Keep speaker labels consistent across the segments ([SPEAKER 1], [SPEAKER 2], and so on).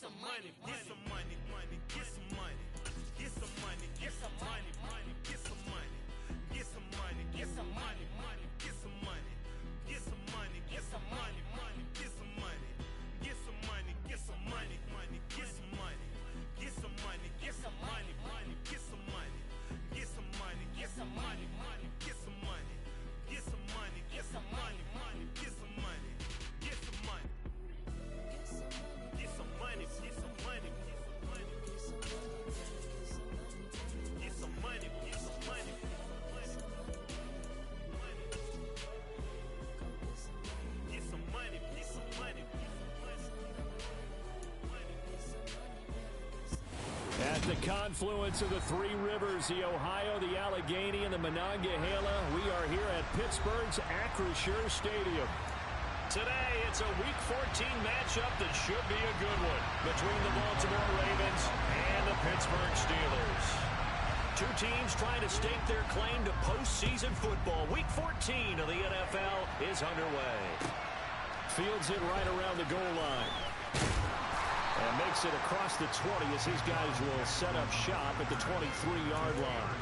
[SPEAKER 1] some money, get some money, money, get some money, get some money, get some money, money, get some money, get some money, get some money, money, get some money, get some money, get some money, money, get some money, get some money, get some money, money, get some money, get some money, get some money, money, get some money, get some money, get some money, money, get some money, get some money, get some money, money, get some money, get some money, get some money, get some money, get some money, get some money. Get some money, get some money.
[SPEAKER 2] At the confluence of the three rivers, the Ohio, the Allegheny, and the Monongahela, we are here at Pittsburgh's Acrisure Stadium. Today, it's a Week 14 matchup that should be a good one between the Baltimore Ravens and the Pittsburgh Steelers. Two teams trying to stake their claim to postseason football. Week 14 of the NFL is underway. Fields it right around the goal line. And makes it across the 20 as his guys will set up shop at the 23-yard line.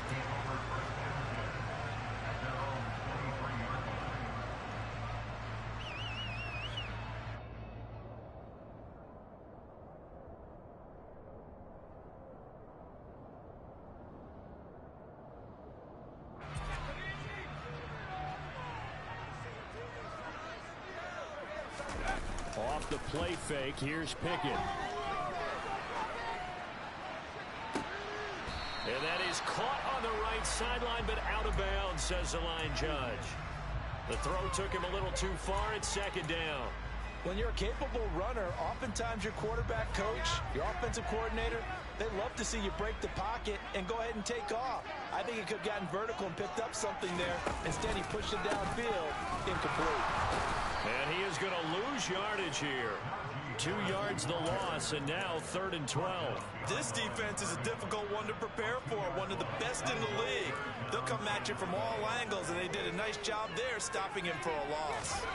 [SPEAKER 2] Off the play fake, here's Pickett. And that is caught on the right sideline, but out of bounds, says the line judge. The throw took him a little too far. It's second down.
[SPEAKER 3] When you're a capable runner, oftentimes your quarterback coach, your offensive coordinator, they love to see you break the pocket and go ahead and take off. I think he could have gotten vertical and picked up something there. Instead, he pushed it downfield, incomplete.
[SPEAKER 2] And he is going to lose yardage here. 2 yards the loss, and now 3rd and 12.
[SPEAKER 3] This defense is a difficult one to prepare for, one of the best in the league. They'll come at you from all angles, and they did a nice job there stopping him for a loss.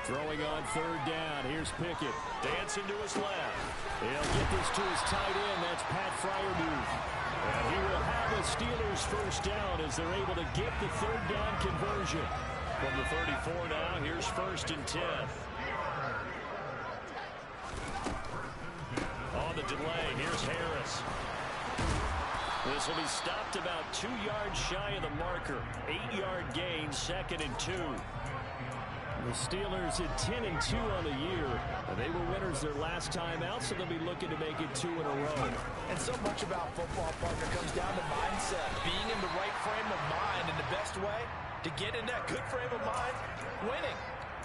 [SPEAKER 2] Throwing on 3rd down. Here's Pickett. Dancing to his left. He'll get this to his tight end. That's Pat Freiermuth. And he will have a Steelers first down as they're able to get the 3rd down conversion. From the 34 now, here's 1st and 10. On the delay, here's Harris. This will be stopped about 2 yards shy of the marker. 8-yard gain, 2nd and 2. The Steelers at 10 and 2 on the year. They were winners their last time out, so they'll be looking to make it 2 in a row.
[SPEAKER 3] And so much about football, partner, comes down to mindset. Being in the right frame of mind, and the best way to get in that good frame of mind, winning.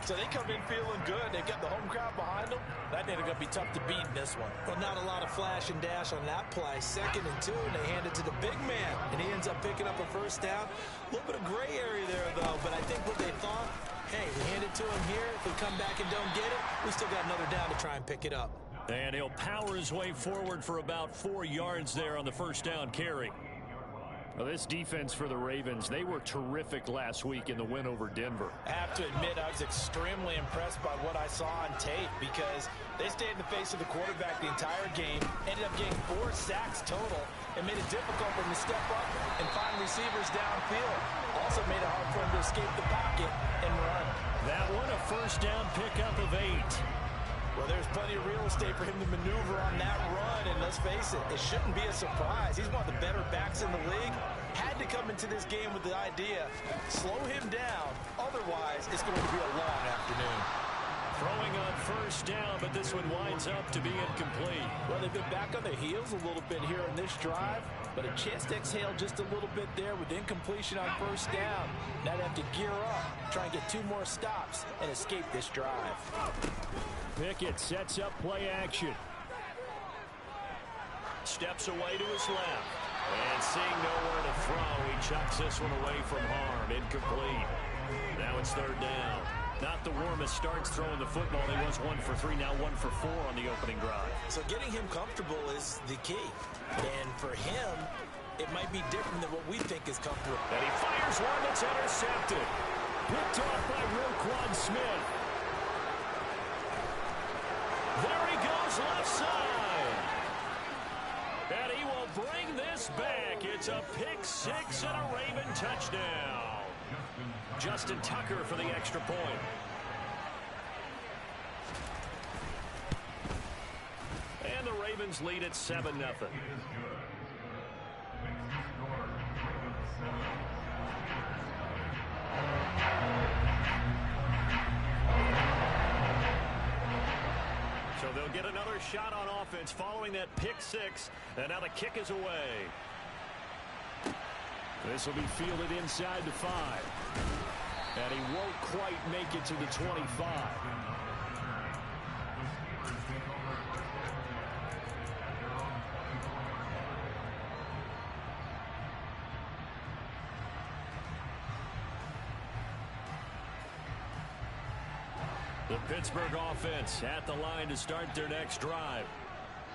[SPEAKER 3] So they come in feeling good. They've got the home crowd behind them. That ain't going to be tough to beat in this one. Well, not a lot of flash and dash on that play. 2nd and 2, and they hand it to the big man. And he ends up picking up a first down. A little bit of gray area there, though. But I think what they thought, hey, we hand it to him here. If we come back and don't get it, we still got another down to try and pick it up.
[SPEAKER 2] And he'll power his way forward for about 4 yards there on the first down carry. Well, this defense for the Ravens, they were terrific last week in the win over Denver.
[SPEAKER 3] I have to admit, I was extremely impressed by what I saw on tape because they stayed in the face of the quarterback the entire game, ended up getting 4 sacks total, and made it difficult for him to step up and find receivers downfield. Also made it hard for him to escape the pocket and run.
[SPEAKER 2] That one, a first down pickup of 8.
[SPEAKER 3] Well, there's plenty of real estate for him to maneuver on that run, and let's face it, it shouldn't be a surprise. He's one of the better backs in the league. Had to come into this game with the idea, slow him down, otherwise it's going to be a long afternoon.
[SPEAKER 2] Throwing on first down, but this one winds up to be incomplete.
[SPEAKER 3] Well, they've been back on their heels a little bit here in this drive, but a chance to exhale just a little bit there with incompletion on first down. Now they have to gear up, try and get 2 more stops, and escape this drive.
[SPEAKER 2] Pickett sets up play action. Steps away to his left. And seeing nowhere to throw, he chucks this one away from harm. Incomplete. Now it's 3rd down. Not the warmest starts throwing the football. He was 1 for 3, now 1 for 4 on the opening drive.
[SPEAKER 3] So getting him comfortable is the key. And for him, it might be different than what we think is comfortable.
[SPEAKER 2] And he fires one that's intercepted. Picked off by Roquan Smith. There he goes left side. bring this back. It's a pick six and a Raven touchdown. Justin Tucker for the extra point. And the Ravens lead at 7-0. So they'll get another shot on offense following that pick six. And now the kick is away. This will be fielded inside the 5. And he won't quite make it to the 25. The Pittsburgh offense at the line to start their next drive.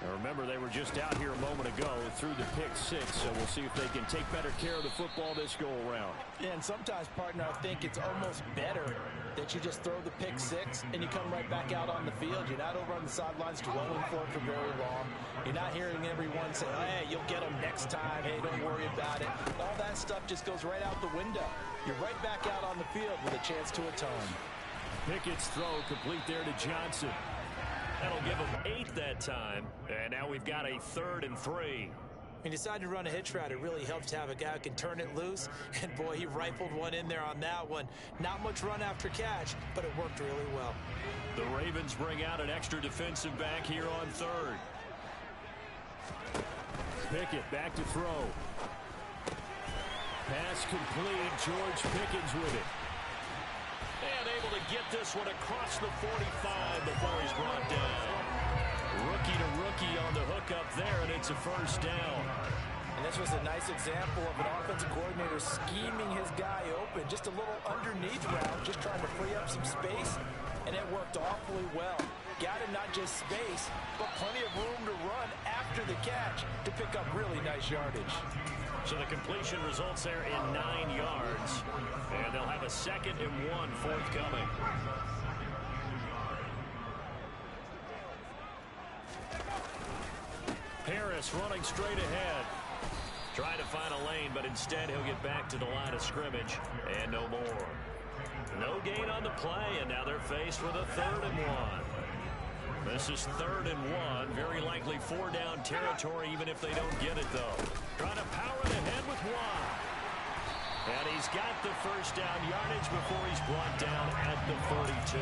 [SPEAKER 2] Now remember, they were just out here a moment ago through the pick six, so we'll see if they can take better care of the football this go-around.
[SPEAKER 3] Yeah, and sometimes, partner, I think it's almost better that you just throw the pick six and you come right back out on the field. You're not over on the sidelines dwelling for it for very long. You're not hearing everyone say, hey, you'll get them next time. Hey, don't worry about it. All that stuff just goes right out the window. You're right back out on the field with a chance to atone.
[SPEAKER 2] Pickett's throw complete there to Johnson. That'll give him 8 that time. And now we've got a 3rd and 3.
[SPEAKER 4] He decided to run a hitch route. It really helps to have a guy who can turn it loose. And, boy, he rifled one in there on that one. Not much run after catch, but it worked really well.
[SPEAKER 2] The Ravens bring out an extra defensive back here on 3rd. Pickett back to throw. Pass complete. George Pickens with it. And able to get this one across the 45 before he's brought down. Rookie to rookie on the hook up there, and it's a first down.
[SPEAKER 3] And this was a nice example of an offensive coordinator scheming his guy open. Just a little underneath route, just trying to free up some space, and it worked awfully well. Got him not just space, but plenty of room to run after the catch to pick up really nice yardage.
[SPEAKER 2] So the completion results there in 9 yards. And they'll have a 2nd and 1 forthcoming. Harris running straight ahead. Trying to find a lane, but instead he'll get back to the line of scrimmage. And no more. No gain on the play, and now they're faced with a 3rd and 1. This is 3rd and 1. Very likely 4-down territory, even if they don't get it, though. Trying to power it ahead with Watt. And he's got the first down yardage before he's brought down at the 42.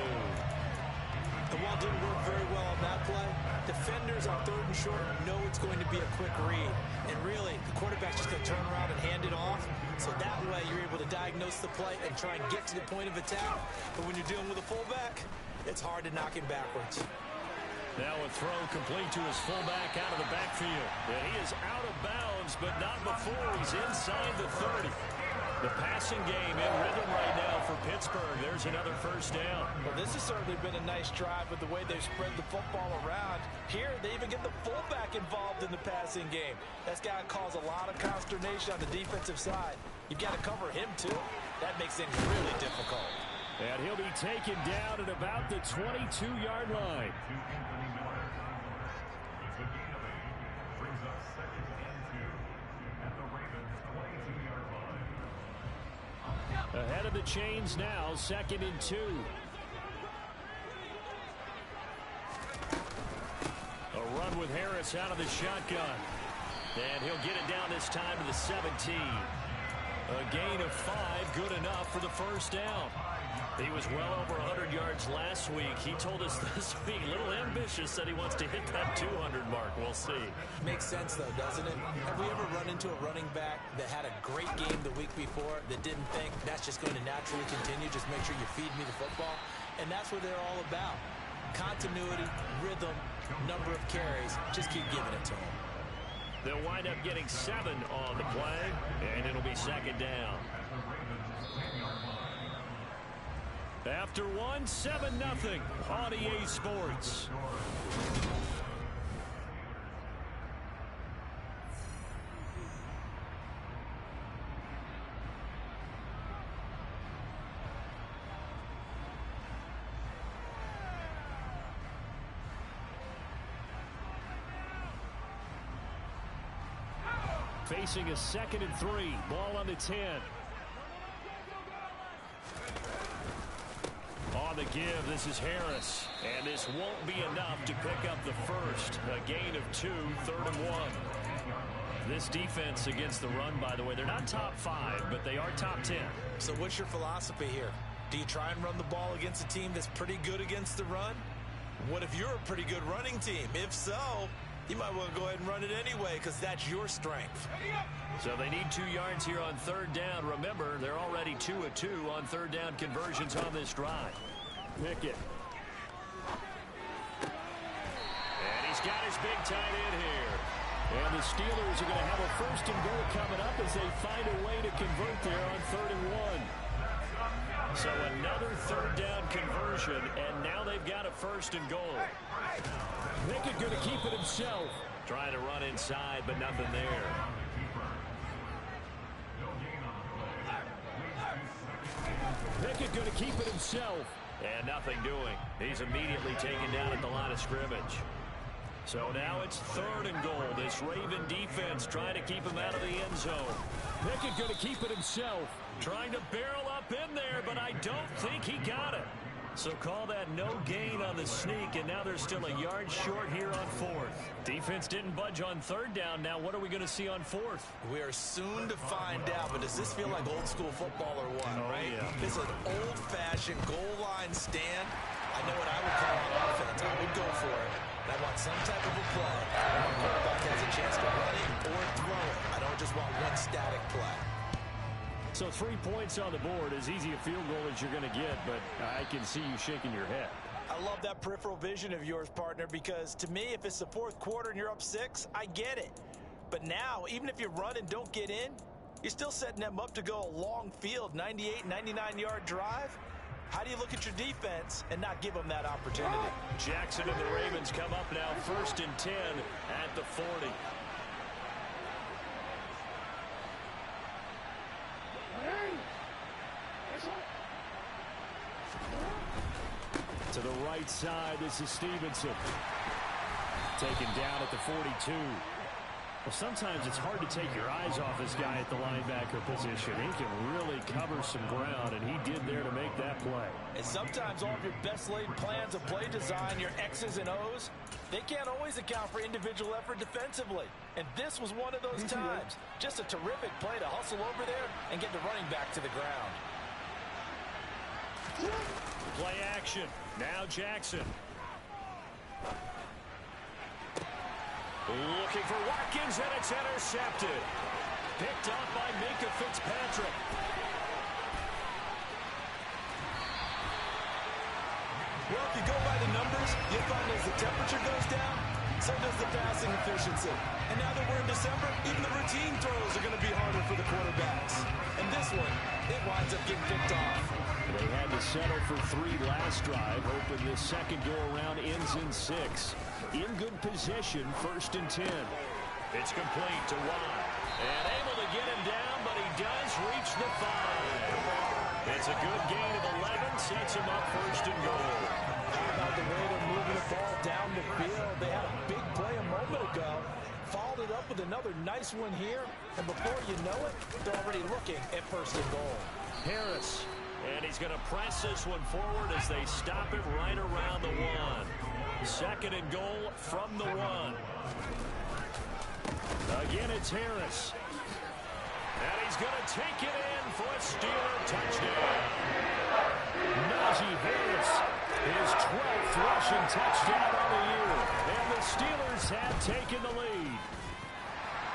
[SPEAKER 4] The wall didn't work very well on that play. Defenders on 3rd and short know it's going to be a quick read. And really, the quarterback's just going to turn around and hand it off. So that way, you're able to diagnose the play and try and get to the point of attack. But when you're dealing with a fullback, it's hard to knock him backwards.
[SPEAKER 2] Now a throw complete to his fullback out of the backfield. And he is out of bounds, but not before he's inside the 30. The passing game in rhythm right now for Pittsburgh. There's another first down.
[SPEAKER 3] Well, this has certainly been a nice drive with the way they've spread the football around. Here, they even get the fullback involved in the passing game. That's got to cause a lot of consternation on the defensive side. You've got to cover him, too. That makes things really difficult.
[SPEAKER 2] And he'll be taken down at about the 22-yard line. Ahead of the chains now, 2nd and 2. A run with Harris out of the shotgun. And he'll get it down this time to the 17. A gain of 5, good enough for the first down. He was well over 100 yards last week. He told us this week, a little ambitious, said he wants to hit that 200 mark. We'll see.
[SPEAKER 4] Makes sense, though, doesn't it? Have we ever run into a running back that had a great game the week before that didn't think that's just going to naturally continue? Just make sure you feed me the football. And that's what they're all about. Continuity, rhythm, number of carries. Just keep giving it to them.
[SPEAKER 2] They'll wind up getting 7 on the play, and it'll be 2nd down. After 1, 7-0 on EA Sports. facing a 2nd and 3. Ball on the 10. On the give, this is Harris. And this won't be enough to pick up the first. A gain of 2, 3rd and 1. This defense against the run, by the way, they're not top 5, but they are top 10.
[SPEAKER 4] So what's your philosophy here? Do you try and run the ball against a team that's pretty good against the run? What if you're a pretty good running team? If so, you might want to go ahead and run it anyway because that's your strength.
[SPEAKER 2] So they need 2 yards here on 3rd down. Remember, they're already 2 of 2 on 3rd down conversions on this drive. Pickett. And he's got his big tight end here. And the Steelers are going to have a 1st and goal coming up as they find a way to convert there on 3rd and 1. So another 3rd down conversion, and now they've got a 1st and goal.
[SPEAKER 5] Pickett going to keep it himself.
[SPEAKER 2] Trying to run inside, but nothing there.
[SPEAKER 5] Pickett going to keep it himself.
[SPEAKER 2] And nothing doing. He's immediately taken down at the line of scrimmage. So now it's 3rd and goal. This Raven defense trying to keep him out of the end zone.
[SPEAKER 5] Pickett going to keep it himself.
[SPEAKER 2] Trying to barrel up in there, but I don't think he got it. So call that no gain on the sneak, and now they're still a yard short here on 4th. Defense didn't budge on 3rd down. Now what are we going to see on 4th?
[SPEAKER 4] We are soon to find out, but does this feel like old school football or what, right?
[SPEAKER 2] Yeah.
[SPEAKER 4] This is an old-fashioned goal line stand. I know what I would call on offense. I would go for it. I want some type of a play where my quarterback has a chance to run it or throw it. I don't just want one static play.
[SPEAKER 2] So 3 points on the board, as easy a field goal as you're going to get, but I can see you shaking your head.
[SPEAKER 4] I love that peripheral vision of yours, partner, because to me, if it's the 4th quarter and you're up 6, I get it. But now, even if you run and don't get in, you're still setting them up to go a long field, 98, 99-yard drive. How do you look at your defense and not give them that opportunity?
[SPEAKER 2] Jackson and the Ravens come up now 1st and 10 at the 40.
[SPEAKER 5] To the right side, this is Stevenson. Taken down at the 42. Well, sometimes it's hard to take your eyes off this guy at the linebacker position. He can really cover some ground, and he did there to make that play.
[SPEAKER 4] And sometimes all of your best laid plans of play design, your X's and O's, they can't always account for individual effort defensively. And this was one of those times. Just a terrific play to hustle over there and get the running back to the ground.
[SPEAKER 2] Play action. Now Jackson. Looking for Watkins, and it's intercepted. Picked off by Minka Fitzpatrick.
[SPEAKER 4] Well, if you go by the numbers, you'll find as the temperature goes down, so does the passing efficiency. And now that we're in December, even the routine throws are going to be harder for the quarterbacks. And this one, it winds up getting picked off.
[SPEAKER 5] They had to settle for 3 last drive, hoping this second go-around ends in 6. In good position, 1st and 10.
[SPEAKER 2] It's complete to Watt. And able to get him down, but he does reach the 5. It's a good gain of 11, sets him up 1st and goal.
[SPEAKER 4] How about the way they're moving the ball down the field? They had a big play a moment ago. Followed it up with another nice one here. And before you know it, they're already looking at 1st and goal.
[SPEAKER 2] Harris. And he's going to press this one forward as they stop it right around the 1. 2nd and goal from the 1.
[SPEAKER 5] Again, it's Harris.
[SPEAKER 2] And he's going to take it in for a Steeler touchdown.
[SPEAKER 5] Najee Harris, his 12th rushing touchdown of the year. And the Steelers have taken the lead.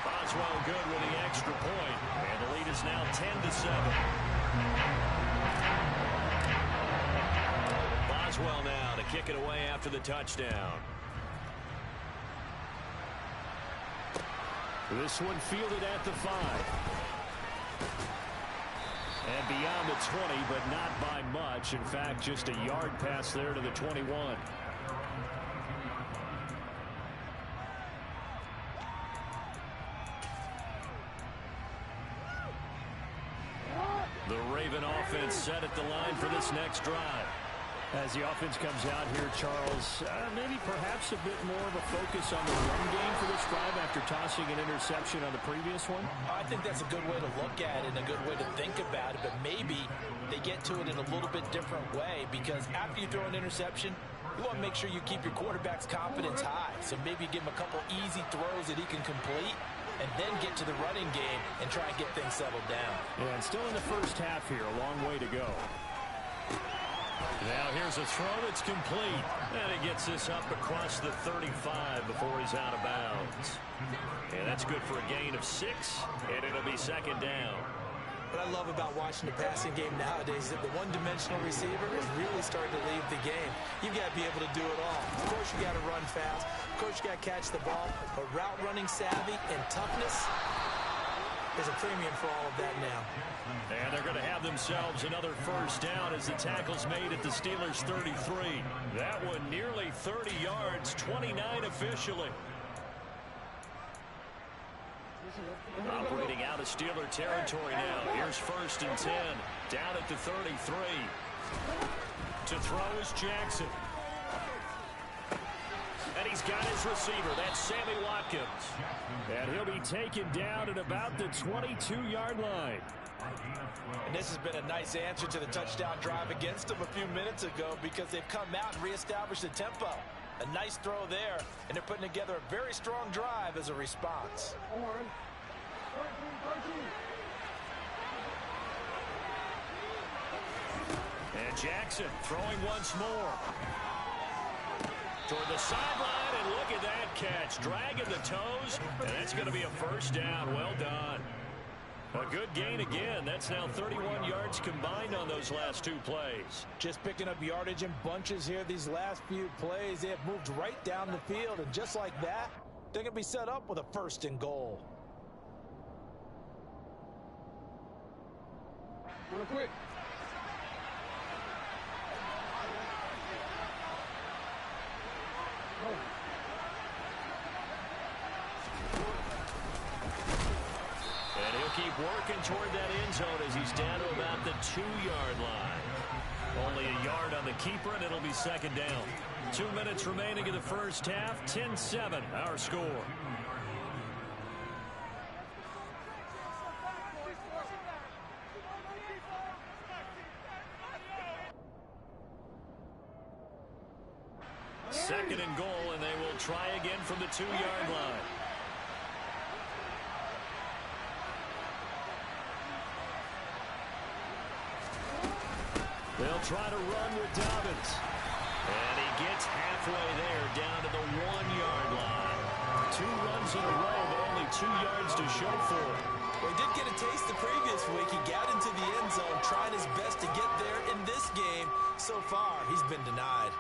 [SPEAKER 2] Boswell good with the extra point. And the lead is now 10-7. Boswell now to kick it away after the touchdown.
[SPEAKER 5] This one fielded at the 5. And beyond the 20, but not by much. In fact, just a yard pass there to the 21.
[SPEAKER 2] The Raven offense set at the line for this next drive. As the offense comes out here, Charles, maybe perhaps a bit more of a focus on the run game for this drive after tossing an interception on the previous one?
[SPEAKER 3] I think that's a good way to look at it and a good way to think about it, but maybe they get to it in a little bit different way, because after you throw an interception, you want to make sure you keep your quarterback's confidence high. So maybe give him a couple easy throws that he can complete and then get to the running game and try and get things settled down.
[SPEAKER 2] Yeah, and still in the first half here, a long way to go.
[SPEAKER 5] Now here's a throw that's complete. And he gets this up across the 35 before he's out of bounds. And that's good for a gain of 6, and it'll be second down.
[SPEAKER 4] What I love about watching the passing game nowadays is that the one-dimensional receiver is really starting to leave the game. You've got to be able to do it all. Of course, you got to run fast. Of course, you got to catch the ball. But route running savvy and toughness, there's a premium for all of that now.
[SPEAKER 5] And they're going to have themselves another first down as the tackle's made at the Steelers' 33. That one nearly 30 yards, 29 officially. Operating out of Steeler territory now. Here's 1st and 10. Down at the 33. To throw is Jackson. And he's got his receiver. That's Sammy Watkins.
[SPEAKER 2] And he'll be taken down at about the 22-yard line.
[SPEAKER 3] And this has been a nice answer to the touchdown drive against them a few minutes ago, because they've come out and reestablished the tempo. A nice throw there, and they're putting together a very strong drive as a response.
[SPEAKER 5] And Jackson throwing once more. Toward the sideline, and look at that catch. Dragging the toes, and that's going to be a first down. Well done. A good gain again. That's now 31 yards combined on those last 2 plays.
[SPEAKER 3] Just picking up yardage in bunches here these last few plays. They have moved right down the field, and just like that, they're going to be set up with a 1st and goal.
[SPEAKER 6] Real quick.
[SPEAKER 5] And he'll keep working toward that end zone as he's down to about the 2-yard line. Only a yard on the keeper, and it'll be second down. 2 minutes remaining in the first half. 10-7, our score. Second and goal, and they will try again from the 2-yard line. They'll try to run with Dobbins. And he gets halfway there, down to the 1-yard line. 2 runs in a row, but only 2 yards to show for it.
[SPEAKER 4] Well, he did get a taste the previous week. He got into the end zone, trying his best to get there in this game. So far, he's been denied.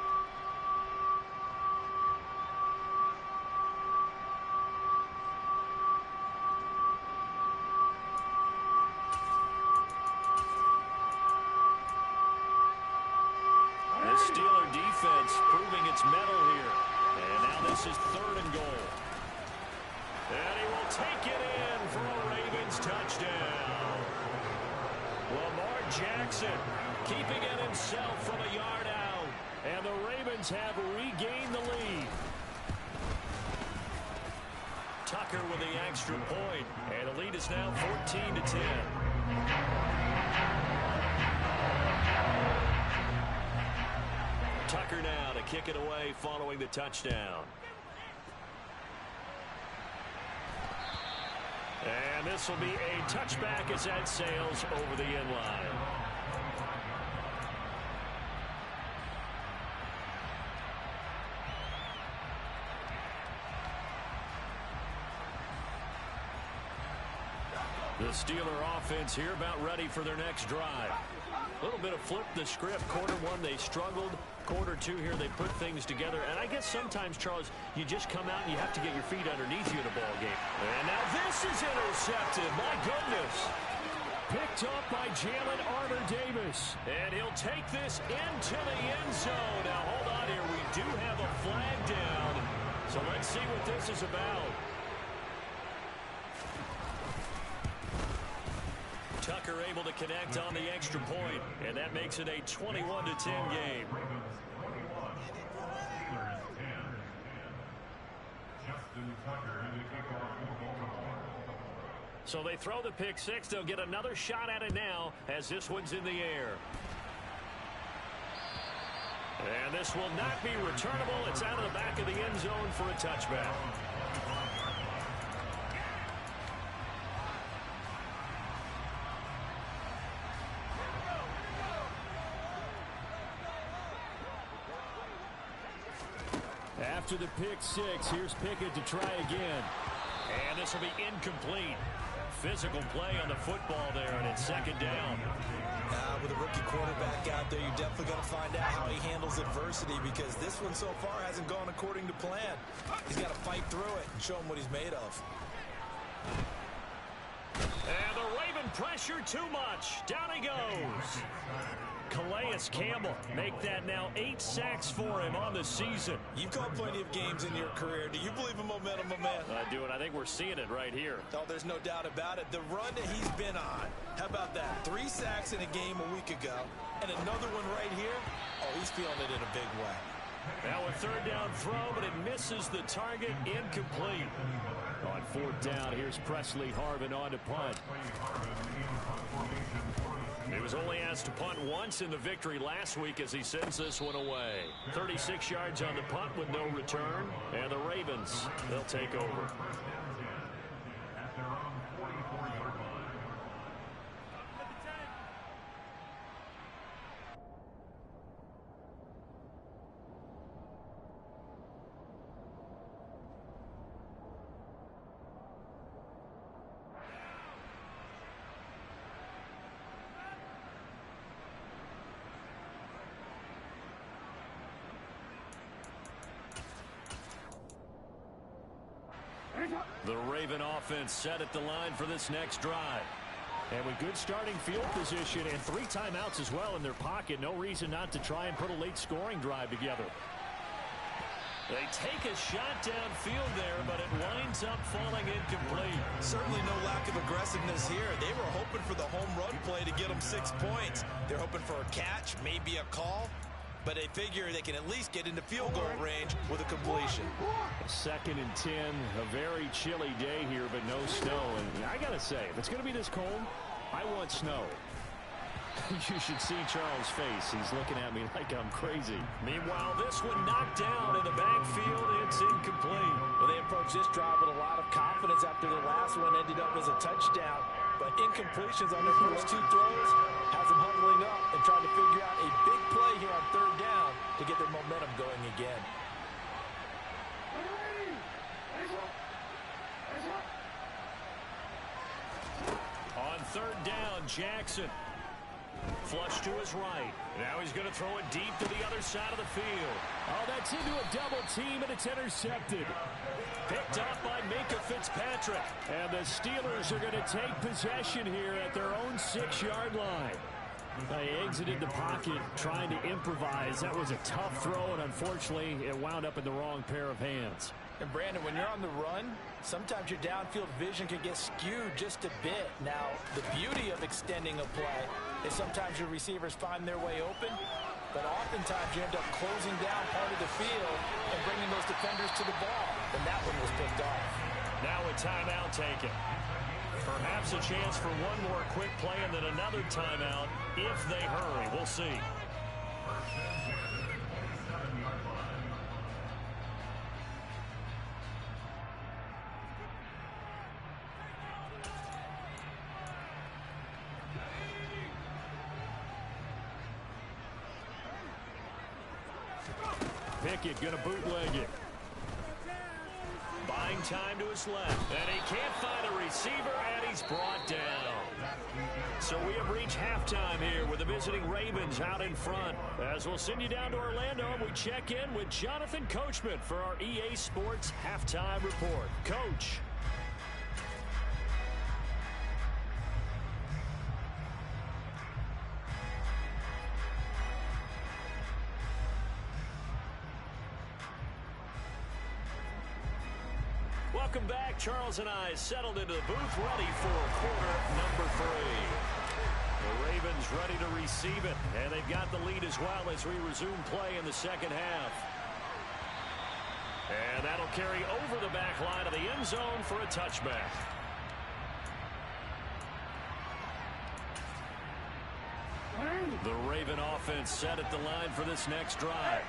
[SPEAKER 5] Steeler defense proving its mettle here. And now this is 3rd and goal. And he will take it in for a Ravens touchdown. Lamar Jackson keeping it himself from a yard out. And the Ravens have regained the lead. Tucker with the extra point. And the lead is now 14-10. Tucker now to kick it away following the touchdown. And this will be a touchback as that sails over the end line. The Steeler offense here about ready for their next drive. A little bit of flip the script. Quarter 1, they struggled. Quarter 2 here, they put things together. And I guess sometimes, Charles, you just come out and you have to get your feet underneath you in a ball game. And now this is intercepted. My goodness.
[SPEAKER 2] Picked up by Jalen Armour-Davis.
[SPEAKER 5] And he'll take this into the end zone. Now, hold on here. We do have a flag down. So let's see what this is about.
[SPEAKER 2] Tucker able to connect on the extra point, and that makes it a 21-10 game. So they throw the pick six. They'll get another shot at it now as this one's in the air. And this will not be returnable. It's out of the back of the end zone for a touchback. After the pick six, here's Pickett to try again. And this will be incomplete. Physical play on the football there, and it's second down.
[SPEAKER 3] With a rookie quarterback out there, you're definitely going to find out how he handles adversity, because this one so far hasn't gone according to plan. He's got to fight through it and show him what he's made of.
[SPEAKER 2] And the Raven pressure too much. Down he goes. Calais Campbell make that now 8 sacks for him on the season.
[SPEAKER 3] You've called plenty of games in your career. Do you believe in momentum, my man?
[SPEAKER 2] I do, and I think we're seeing it right here.
[SPEAKER 3] Oh, there's no doubt about it. The run that he's been on. How about that? 3 sacks in a game a week ago, and another one right here. Oh, he's feeling it in a big way.
[SPEAKER 2] Now a third down throw, but it misses the target. Incomplete. On fourth down, here's Presley Harvin on to punt. He was only asked to punt once in the victory last week as he sends this one away. 36 yards on the punt with no return. And the Ravens, they'll take over. The Raven offense set at the line for this next drive. And with good starting field position and 3 timeouts as well in their pocket, no reason not to try and put a late scoring drive together. They take a shot downfield there, but it winds up falling incomplete.
[SPEAKER 3] Certainly no lack of aggressiveness here. They were hoping for the home run play to get them 6 points. They're hoping for a catch, maybe a call. But they figure they can at least get into field goal range with a completion.
[SPEAKER 2] 2nd and 10, a very chilly day here, but no snow. And I got to say, if it's going to be this cold, I want snow. You should see Charles' face. He's looking at me like I'm crazy. Meanwhile, this one knocked down in the backfield. It's incomplete.
[SPEAKER 4] Well, they approached this drive with a lot of confidence after their last one ended up as a touchdown. But incompletions on their first 2 throws has them huddling up and trying to figure out a big play here on 3rd down to get their momentum going again.
[SPEAKER 2] On 3rd down, Jackson. Flush to his right. Now he's going to throw it deep to the other side of the field. Oh, that's into a double team, and it's intercepted. Picked up by Minka Fitzpatrick. And the Steelers are going to take possession here at their own 6-yard line. They exited the pocket trying to improvise. That was a tough throw, and unfortunately, it wound up in the wrong pair of hands.
[SPEAKER 4] And Brandon, when you're on the run, sometimes your downfield vision can get skewed just a bit. Now, the beauty of extending a play is sometimes your receivers find their way open, but oftentimes you end up closing down part of the field and bringing those defenders to the ball. And that one was picked off.
[SPEAKER 2] Now a timeout taken. Perhaps a chance for one more quick play and then another timeout if they hurry. We'll see. Pickett going to bootleg it. Buying time to his left. And he can't find a receiver, and he's brought down. So we have reached halftime here with the visiting Ravens out in front. As we'll send you down to Orlando, we check in with Jonathan Coachman for our EA Sports Halftime Report. Coach.
[SPEAKER 5] Welcome back. Charles and I settled into the booth, ready for quarter number 3. The Ravens ready to receive it, and they've got the lead as well as we resume play in the second half. And that'll carry over the back line of the end zone for a touchback. The Raven offense set at the line for this next drive.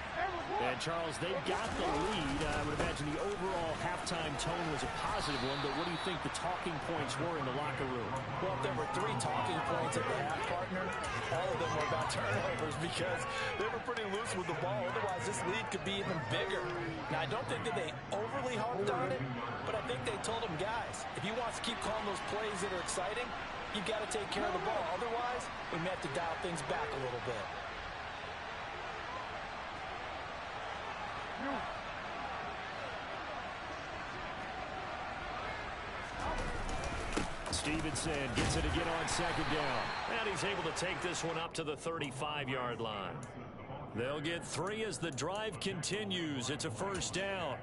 [SPEAKER 2] And, Charles, they've got the lead. I would imagine the overall halftime tone was a positive one, but what do you think the talking points were in the locker room?
[SPEAKER 4] Well, if there were 3 talking points at the half, partner, all of them were about turnovers because they were pretty loose with the ball. Otherwise, this lead could be even bigger. Now, I don't think that they overly harped on it, but I think they told them, guys, if you want to keep calling those plays that are exciting, you've got to take care of the ball. Otherwise, we may have to dial things back a little bit.
[SPEAKER 2] Stevenson gets it again on second down.
[SPEAKER 5] And he's able to take this one up to the 35-yard line. They'll get 3 as the drive continues. It's a first down.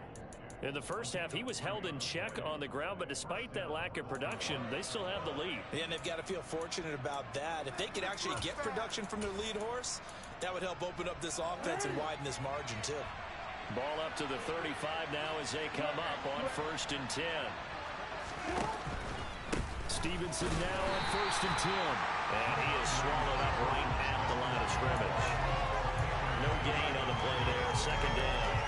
[SPEAKER 5] In the first half, he was held in check on the ground, but despite that lack of production, they still have the lead.
[SPEAKER 4] Yeah, and they've got to feel fortunate about that. If they could actually get production from their lead horse, that would help open up this offense and widen this margin, too.
[SPEAKER 5] Ball up to the 35 now as they come up on 1st and 10.
[SPEAKER 2] Stevenson now on 1st and 10.
[SPEAKER 5] And he is swallowed up right at the line of scrimmage. No gain on the play there. Second down.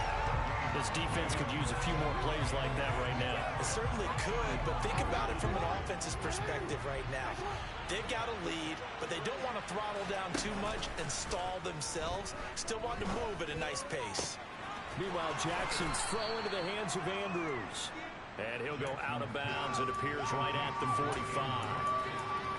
[SPEAKER 2] This defense could use a few more plays like that right now.
[SPEAKER 4] It certainly could, but think about it from an offense's perspective right now. They've got a lead, but they don't want to throttle down too much and stall themselves. Still want to move at a nice pace.
[SPEAKER 2] Meanwhile, Jackson's throw into the hands of Andrews.
[SPEAKER 5] And he'll go out of bounds. It appears right at the 45.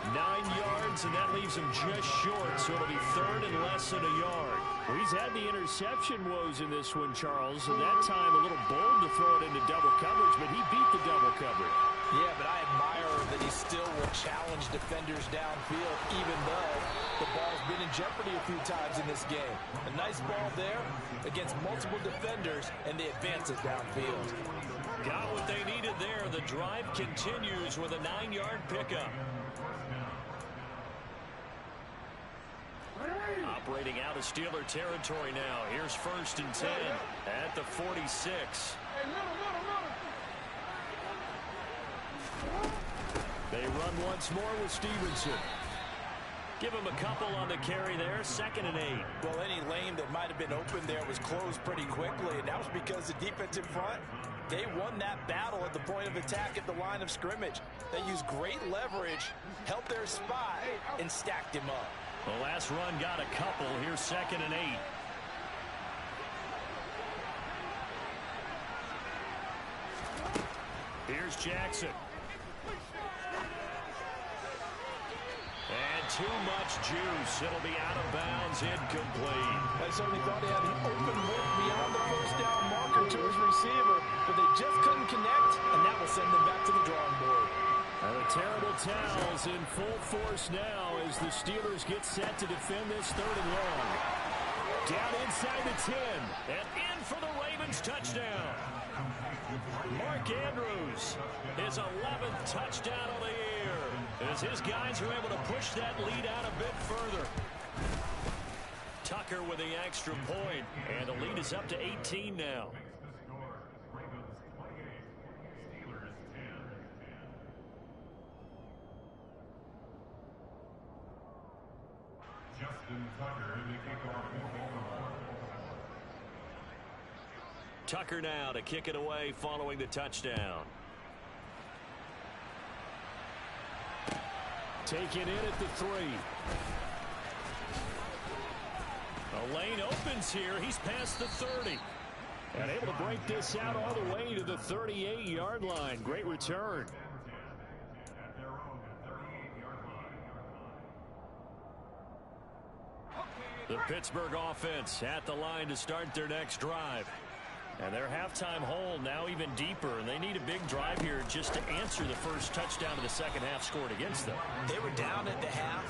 [SPEAKER 2] 9 yards, and that leaves him just short, so it'll be 3rd and less than a yard. Well, he's had the interception woes in this one, Charles, and that time a little bold to throw it into double coverage, but he beat the double coverage.
[SPEAKER 4] Yeah, but I admire that he still will challenge defenders downfield, even though the ball's been in jeopardy a few times in this game. A nice ball there against multiple defenders, and they advance it downfield.
[SPEAKER 5] Got what they needed there. The drive continues with a 9-yard pickup. Operating out of Steeler territory now. Here's 1st and 10 at the 46.
[SPEAKER 2] They run once more with Stevenson.
[SPEAKER 5] Give him a couple on the carry there. 2nd and 8.
[SPEAKER 4] Well, any lane that might have been open there was closed pretty quickly, and that was because the defensive front, they won that battle at the point of attack at the line of scrimmage. They used great leverage, held their spot, and stacked him up.
[SPEAKER 5] The last run got a couple. Here's 2nd and 8. Here's Jackson. And too much juice. It'll be out of bounds, incomplete.
[SPEAKER 4] I certainly thought he had an open look beyond the first down marker to his receiver, but they just couldn't connect, and that will send them back to the drawing board.
[SPEAKER 2] And the terrible towels in full force now as the Steelers get set to defend this 3rd and long. Down inside the 10.
[SPEAKER 5] And in for the Ravens touchdown. Mark Andrews, his 11th touchdown of the year, as his guys are able to push that lead out a bit further. Tucker with the extra point, and the lead is up to 18 now. Tucker now to kick it away following the touchdown.
[SPEAKER 2] Taken in at the 3.
[SPEAKER 5] A lane opens here. He's past the 30.
[SPEAKER 2] And able to break this out all the way to the 38-yard line. Great return.
[SPEAKER 5] The Pittsburgh offense at the line to start their next drive. And their halftime hole now even deeper, and they need a big drive here just to answer the first touchdown of the second half scored against them.
[SPEAKER 4] They were down at the half.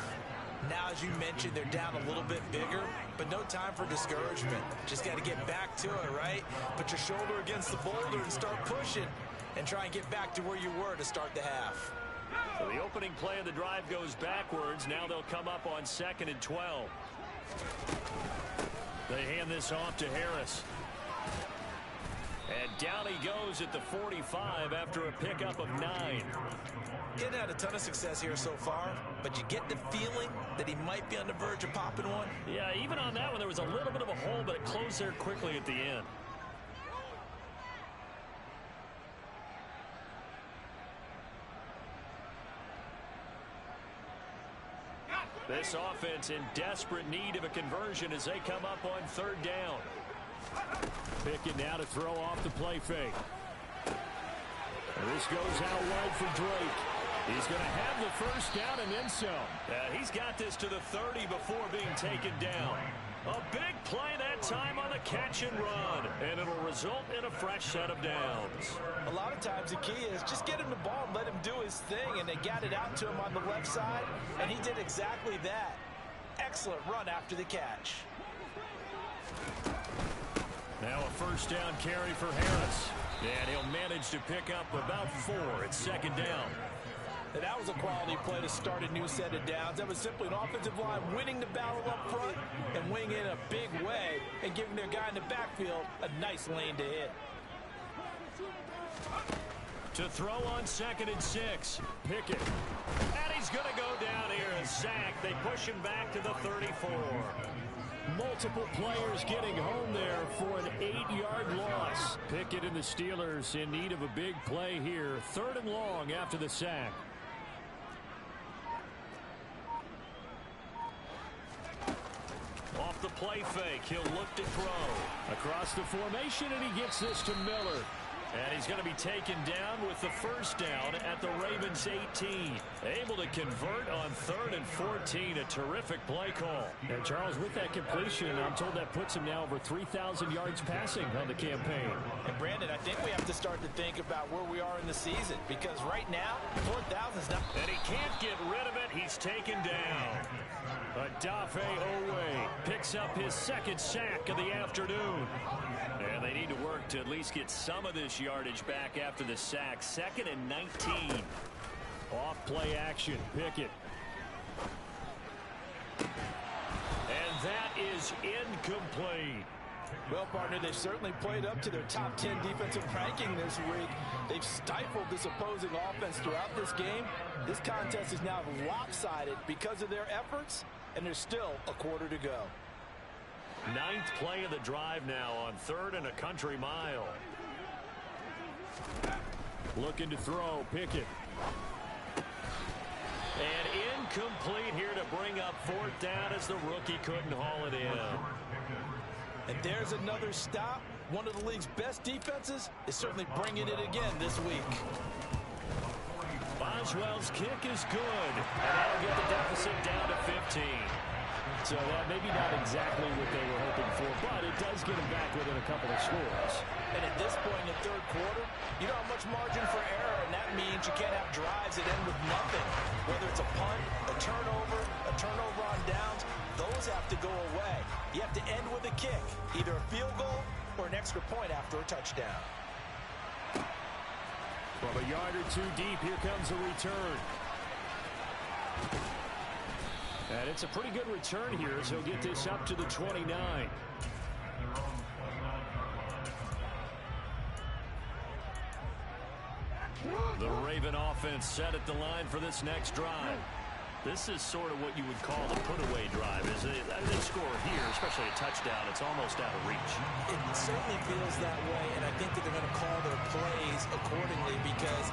[SPEAKER 4] Now, as you mentioned, they're down a little bit bigger, but no time for discouragement. Just got to get back to it, right? Put your shoulder against the boulder and start pushing and try and get back to where you were to start the half.
[SPEAKER 2] So the opening play of the drive goes backwards. Now they'll come up on 2nd and 12. They hand this off to Harris. And down he goes at the 45 after a pickup of 9.
[SPEAKER 4] He hadn't had a ton of success here so far, but you get the feeling that he might be on the verge of popping one.
[SPEAKER 2] Yeah, even on that one, there was a little bit of a hole, but it closed there quickly at the end. This offense in desperate need of a conversion as they come up on 3rd down. Pickett now to throw off the play fake. And this goes out wide for Drake. He's going to have the first down and then some. He's got this to the 30 before being taken down. A big play that time on the catch and run, and it'll result in a fresh set of downs.
[SPEAKER 4] A lot of times the key is just get him the ball and let him do his thing, and they got it out to him on the left side, and he did exactly that. Excellent run after the catch.
[SPEAKER 2] Now a first down carry for Harris, and he'll manage to pick up about 4 at 2nd down.
[SPEAKER 4] And that was a quality play to start a new set of downs. That was simply an offensive line winning the battle up front and winning it in a big way and giving their guy in the backfield a nice lane to hit.
[SPEAKER 2] To throw on 2nd and 6, Pickett. And he's going to go down here and sack. They push him back to the 34. Multiple players getting home there for an 8-yard loss. Pickett and the Steelers in need of a big play here. 3rd and long after the sack. Off the play fake, he'll look to throw. Across the formation, and he gets this to Miller. And he's going to be taken down with the first down at the Ravens 18. Able to convert on 3rd and 14. A terrific play call. And Charles, with that completion, I'm told that puts him now over 3,000 yards passing on the campaign.
[SPEAKER 4] And Brandon, I think we have to start to think about where we are in the season, because right now, 4,000 is not.
[SPEAKER 2] And he can't get rid of it. He's taken down. Adafe Owe picks up his 2nd sack of the afternoon. And they need to work to at least get some of this yardage back after the sack. 2nd and 19. Off play action. Pickett. And that is incomplete.
[SPEAKER 4] Well, partner, they've certainly played up to their top 10 defensive ranking this week. They've stifled this opposing offense throughout this game. This contest is now lopsided because of their efforts, and there's still a quarter to go.
[SPEAKER 2] 9th play of the drive now on 3rd and a country mile. Looking to throw, Pickett. And incomplete here to bring up 4th down as the rookie couldn't haul it in.
[SPEAKER 4] And there's another stop. One of the league's best defenses is certainly bringing it again this week.
[SPEAKER 2] Boswell's kick is good. And that'll get the deficit down to 15. So that maybe not exactly what they were hoping for, but it does get them back within a couple of scores.
[SPEAKER 4] And at this point in the 3rd quarter, you don't have much margin for error, and that means you can't have drives that end with nothing. Whether it's a punt, a turnover on downs, those have to go away. You have to end with a kick, either a field goal or an extra point after a touchdown.
[SPEAKER 2] From a yard or 2 deep, here comes a return. And it's a pretty good return here as he'll get this up to the 29. The Raven offense set at the line for this next drive. This is sort of what you would call a put-away drive. As they score here, especially a touchdown, it's almost out of reach.
[SPEAKER 4] It certainly feels that way, and I think that they're going to call their plays accordingly, because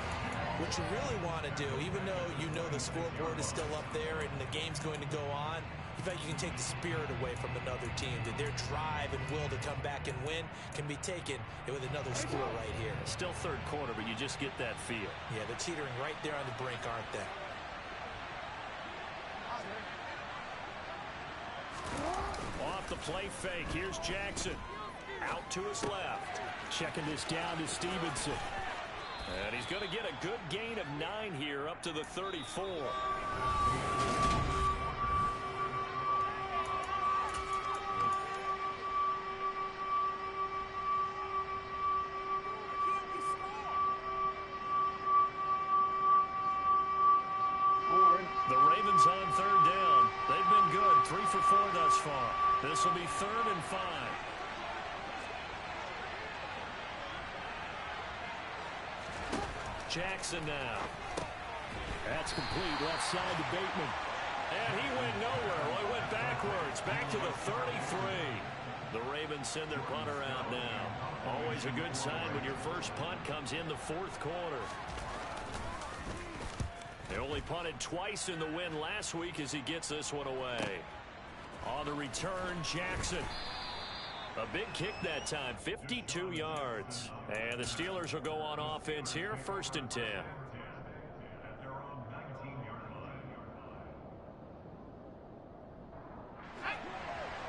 [SPEAKER 4] what you really want to do, even though you know the scoreboard is still up there and the game's going to go on, in fact, you can take the spirit away from another team. That their drive and will to come back and win can be taken with another score right here.
[SPEAKER 2] Still 3rd quarter, but you just get that feel.
[SPEAKER 4] Yeah, they're teetering right there on the brink, aren't they?
[SPEAKER 2] Off the play fake, here's Jackson. Out to his left. Checking this down to Stevenson. And he's going to get a good gain of 9 here up to the 34.
[SPEAKER 5] 4 thus far. This will be 3rd and 5. Jackson now. That's complete. Left side to Bateman. And he went nowhere. Well, he went backwards. Back to the 33. The Ravens send their punter out now. Always a good sign when your first punt comes in the 4th quarter. They only punted twice in the win last week as he gets this one away. On the return, Jackson. A big kick that time, 52 yards. And the Steelers will go on offense here, 1st and 10.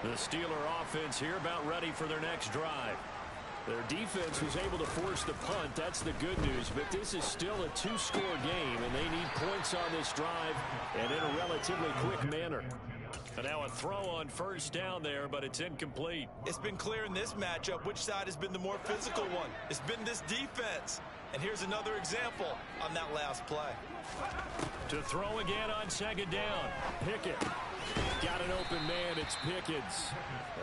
[SPEAKER 5] The Steeler offense here about ready for their next drive. Their defense was able to force the punt. That's the good news. But this is still a 2-score game, and they need points on this drive and in a relatively quick manner. And now a throw on 1st down there, but it's incomplete.
[SPEAKER 3] It's been clear in this matchup which side has been the more physical one. It's been this defense. And here's another example on that last play.
[SPEAKER 5] To throw again on 2nd down. Pickett. Got an open man. It's Pickens.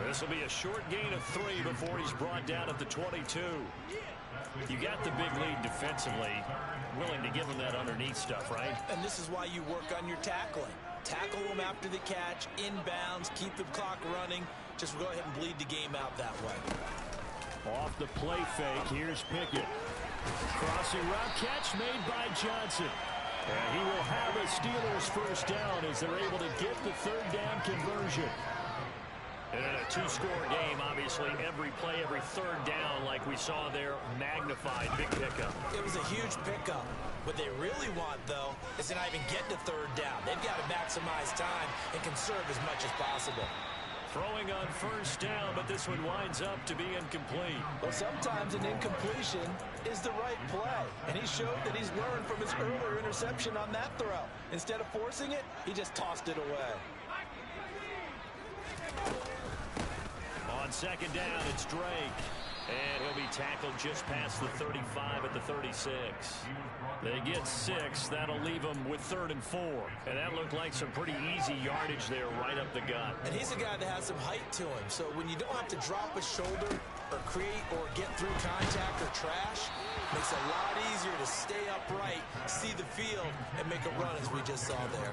[SPEAKER 5] This will be a short gain of 3 before he's brought down at the 22. You got the big lead defensively. Willing to give him that underneath stuff, right?
[SPEAKER 3] And this is why you work on your tackling. Tackle them after the catch, inbounds, keep the clock running. Just go ahead and bleed the game out that way.
[SPEAKER 5] Off the play fake, here's Pickett. Crossing route catch made by Johnson. And he will have a Steelers 1st down as they're able to get the 3rd down conversion. And in a 2-score game, obviously, every play, every 3rd down, like we saw there, magnified, big pickup.
[SPEAKER 3] It was a huge pickup. What they really want, though, is to not even get to 3rd down. They've got to maximize time and conserve as much as possible.
[SPEAKER 5] Throwing on 1st down, but this one winds up to be incomplete.
[SPEAKER 3] Well, sometimes an incompletion is the right play. And he showed that he's learned from his earlier interception on that throw. Instead of forcing it, he just tossed it away.
[SPEAKER 5] On 2nd down, it's Drake. And he'll be tackled just past the 35 at the 36. They get 6. That'll leave them with 3rd and 4. And that looked like some pretty easy yardage there right up the gut.
[SPEAKER 3] And he's a guy that has some height to him. So when you don't have to drop a shoulder or create or get through contact or trash, it makes it a lot easier to stay upright, see the field, and make a run as we just saw there.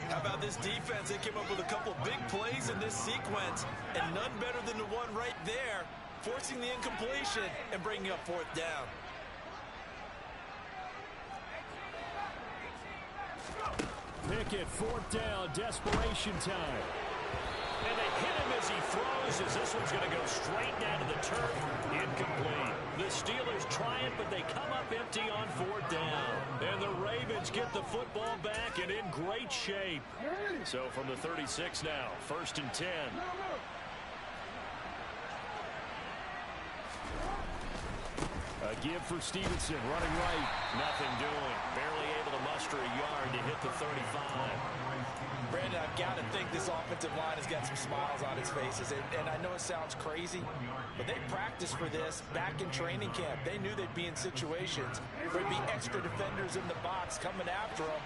[SPEAKER 3] How about this defense? They came up with a couple big plays in this sequence, and none better than the one right there, forcing the incompletion and bringing up 4th down.
[SPEAKER 5] Pickett, 4th down, desperation time. And they hit him as he throws, as this one's going to go straight down to the turf. Incomplete. The Steelers try it, but they come up empty on 4th down. And the Ravens get the football back and in great shape. So from the 36 now, 1st and 10. A give for Stevenson, running right. Nothing doing. Barely able to muster a yard to hit the 35.
[SPEAKER 3] Brandon, I've got to think this offensive line has got some smiles on its faces. And I know it sounds crazy, but they practiced for this back in training camp. They knew they'd be in situations where there'd be extra defenders in the box coming after them,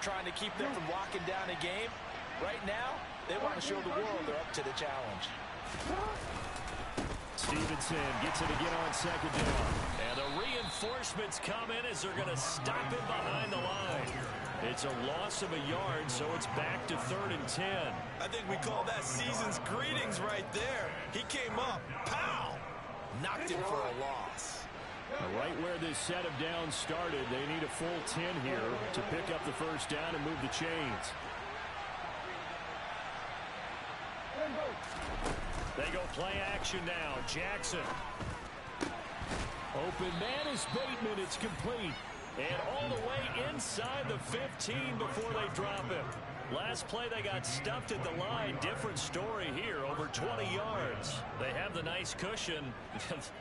[SPEAKER 3] trying to keep them from locking down a game. Right now, they want to show the world they're up to the challenge.
[SPEAKER 5] Stevenson gets it again on 2nd down. And the reinforcements come in as they're going to stop him behind the line. It's a loss of a yard, so it's back to 3rd and 10.
[SPEAKER 3] I think we call that season's greetings right there. He came up, pow! Knocked him for a loss.
[SPEAKER 5] Right where this set of downs started, they need a full 10 here to pick up the 1st down and move the chains. They go play action now. Jackson. Open man is Bateman. It's complete. And all the way inside the 15 before they drop him. Last play they got stuffed at the line. Different story here. Over 20 yards. They have the nice cushion.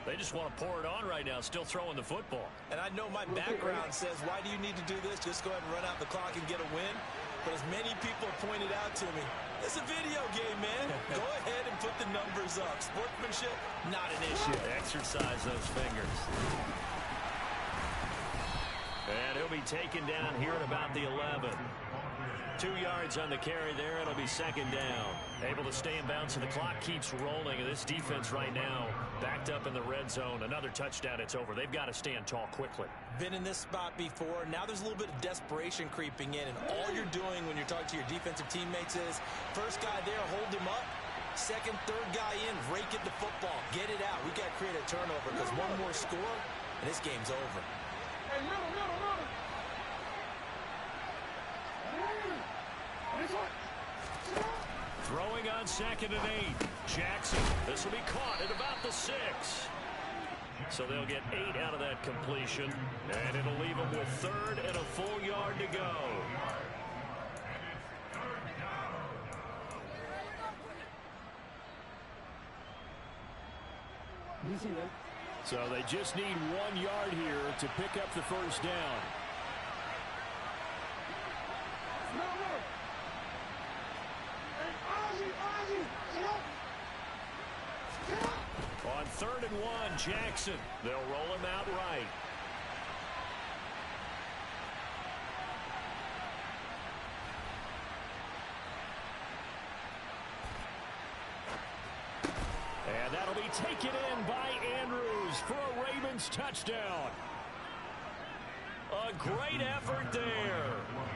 [SPEAKER 5] They just want to pour it on right now. Still throwing the football.
[SPEAKER 3] And I know my background says, why do you need to do this? Just go ahead and run out the clock and get a win. But as many people have pointed out to me, it's a video game, man. Go ahead and put the numbers up. Sportsmanship, not an issue.
[SPEAKER 5] Exercise those fingers. And he'll be taken down here at about the 11.
[SPEAKER 2] 2 yards on the carry there. It'll be second down. Able to stay in bounds, so the clock keeps rolling. And this defense right now backed up in the red zone. Another touchdown, it's over. They've got to stand tall quickly.
[SPEAKER 4] Been in this spot before. Now there's a little bit of desperation creeping in. And all you're doing when you're talking to your defensive teammates is, first guy there, hold him up. Second, third guy in, rake at the football. Get it out. We got to create a turnover because one more score, and this game's over.
[SPEAKER 2] Throwing on 2nd and 8. Jackson. This will be caught at about the 6. So they'll get 8 out of that completion. And it'll leave them with 3rd and a full yard to go. So they just need 1 yard here to pick up the first down. On 3rd and 1, Jackson. They'll roll him out right. And that'll be taken in by Andrews for a Ravens touchdown. A great effort there.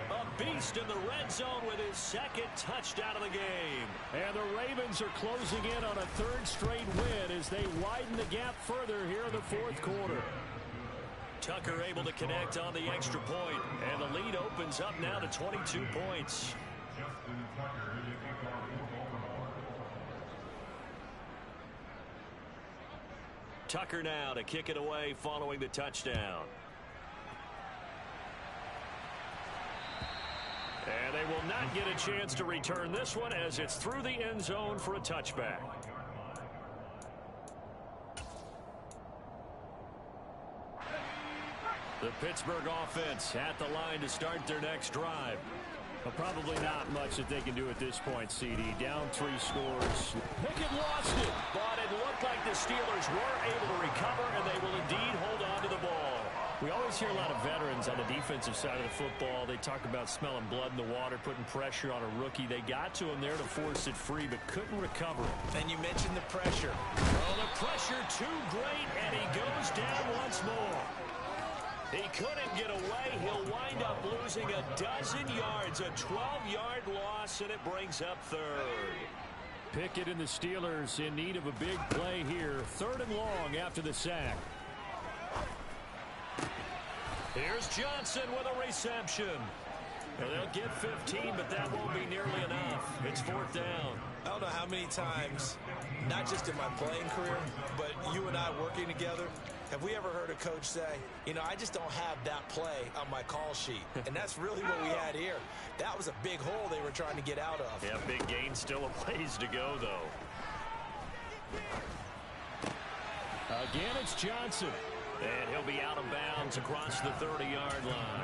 [SPEAKER 2] A beast in the red zone with his 2nd touchdown of the game. And the Ravens are closing in on a 3rd straight win as they widen the gap further here in the 4th quarter. Tucker able to connect on the extra point, and the lead opens up now to 22 points. Tucker now to kick it away following the touchdown. And they will not get a chance to return this one as it's through the end zone for a touchback. The Pittsburgh offense at the line to start their next drive. Well, probably not much that they can do at this point, CD. Down 3 scores. Pickett lost it, but it looked like the Steelers were able to recover, and they will indeed hold on to the ball. We always hear a lot of veterans on the defensive side of the football. They talk about smelling blood in the water, putting pressure on a rookie. They got to him there to force it free, but couldn't recover it.
[SPEAKER 4] And you mentioned the pressure.
[SPEAKER 2] Well, the pressure too great, and he goes down once more. He couldn't get away. He'll wind up losing a dozen yards, a 12-yard loss, and it brings up 3rd. Pickett and the Steelers in need of a big play here. 3rd and long after the sack. Here's Johnson with a reception. Well, they'll get 15, but that won't be nearly enough. It's 4th down.
[SPEAKER 4] I don't know how many times, not just in my playing career, but you and I working together, have we ever heard a coach say, you know, I just don't have that play on my call sheet. And that's really what we had here. That was a big hole they were trying to get out of.
[SPEAKER 2] Yeah, big gain, still a ways to go, though. Again, it's Johnson. And he'll be out of bounds across the 30-yard line.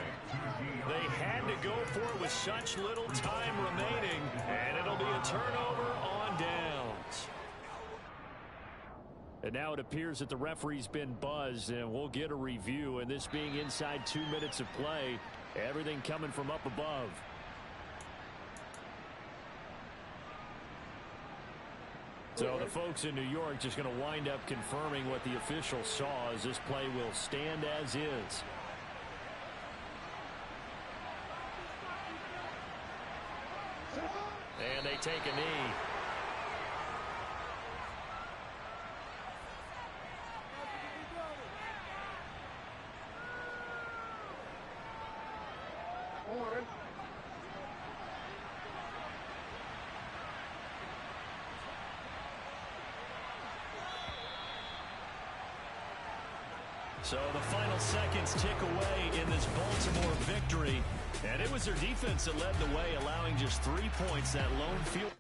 [SPEAKER 2] They had to go for it with such little time remaining, and it'll be a turnover on downs. And now it appears that the referee's been buzzed, and we'll get a review. And this being inside 2 minutes of play, everything coming from up above. So the folks in New York just going to wind up confirming what the official saw as this play will stand as is. And they take a knee. So the final seconds tick away in this Baltimore victory. And it was their defense that led the way, allowing just 3 points, that lone field.